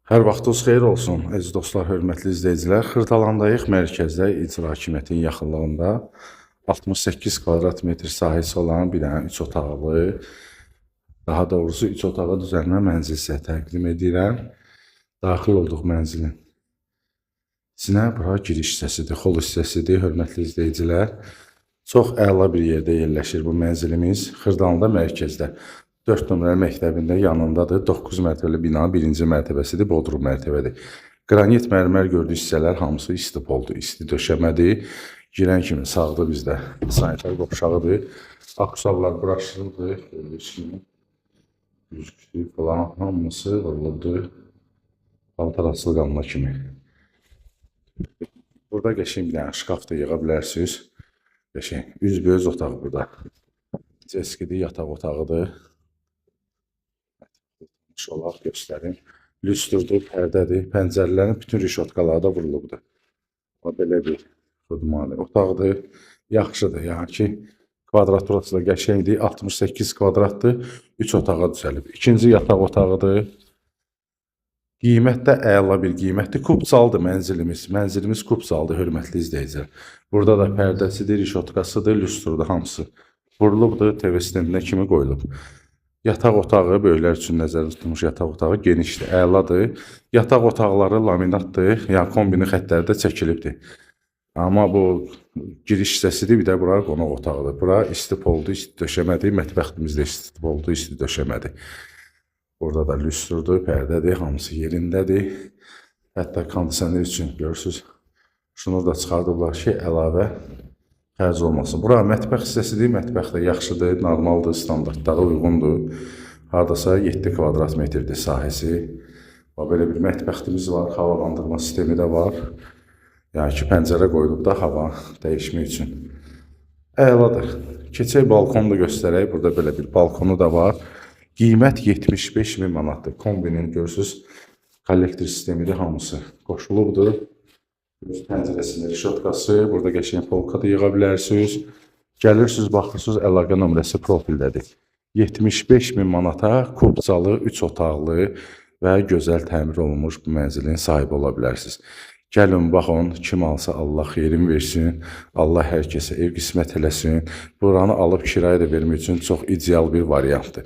Hər vaxtınız xeyir olsun, əziz dostlar, hörmətli izləyicilər. Xırdalandayıq mərkəzdə icra hakimiyyətinin yaxınlığında 68 kvadrat metr sahəsi olan bir dənə 3 otaqlı, daha doğrusu 3 otağa düzəlmə mənzil sizə təqdim edirəm. Daxil olduq mənzilin içinə. Bura giriş hissəsidir, xol hissəsidir, hörmətli izləyicilər. Çox əla bir yerdə yerləşir bu mənzilimiz. Xırdalanda mərkəzdə. 4 nömrəli məktəbində yanındadır. 9 mərtəbəli bina, 1-ci mərtəbəsidir, bodrum mərtəbədir. Qranit mərmər gördüyü hissələr hamısı isti poldur, isti döşəmədir. Girən kimi sağda bizdə sanitar qovşağıdır. Aksuallar buraşdırıldı, gördüyünüz kimi. Güzgüsü falan hamısı vurulubdur. Paltar asılqanına kimi. Burada qəşəng bir dənə şkaf da yığa bilərsiniz. Qəşəng, üzbəüz otaq burada. Ceskidir, yataq otağıdır. Olaq göstərim. Lüstrdur, pərdədir. Pəncərələrin bütün rişotkaları da vurulubdur. Belə bir xudmani otaqdır. Yaxşıdır, yəni ki, kvadraturası da qəşəngdir. 68 kvadratdır, 3 otağa düzəlib. İkinci yataq otağıdır. Qiymətdə əla bir qiymətdir. Kubsaldır mənzilimiz. Mənzilimiz kubsaldır, hörmətli izləyicilər. Burada da pərdəsidir, rişotkasıdır, lüstrdur, hamısı vurulubdur, TV stendinə kimi qoyulub. Yataq otağı, böyüklər üçün nəzərdə tutulmuş yataq otağı genişdir, əladır. Yataq otaqları laminatdır, yəni kombinin xəttləri də çəkilibdir. Amma bu giriş hissəsidir, bir də bura qonaq otağıdır. Bura isti poldur, isti döşəmədir, mətbəximizdə isti poldur, isti döşəmədir. Burada da lüstrdur, pərdədir, hamısı yerindədir. Hətta kondisioner üçün görürsünüz, şunu da çıxardıblar ki, əlavə xərc olmasın. Bura mətbəx hissəsidir, mətbəx də yaxşıdır, normaldır, standartlara uyğundur. Haradasa 7 kvadrat metrdir sahəsi. Belə bir mətbəximiz var, havalandırma sistemi də var. Yəni ki, pəncərə qoyulub da hava dəyişmək üçün. Əladır. Keçək balkonu da göstərək. Burada belə bir balkonu da var. Qiymət 75 min manatdır. Kombinin görürsünüz, kollektor sistemidir, hamısı qoşulubdur. Pəncərəsində rişotkası, burada qəşəng polka da yığa bilərsiniz. Gəlirsiniz, baxırsınız, əlaqə nömrəsi profildədir. 75 min manata kubcalı, 3 otaqlı və gözəl təmir olunmuş bu mənzilin sahibi ola bilərsiniz. Gəlin, baxın, kim alsa Allah xeyrin versin, Allah hər kəsə ev qismət eləsin. Buranı alıb kirayə də vermək üçün çox ideal bir variantdır.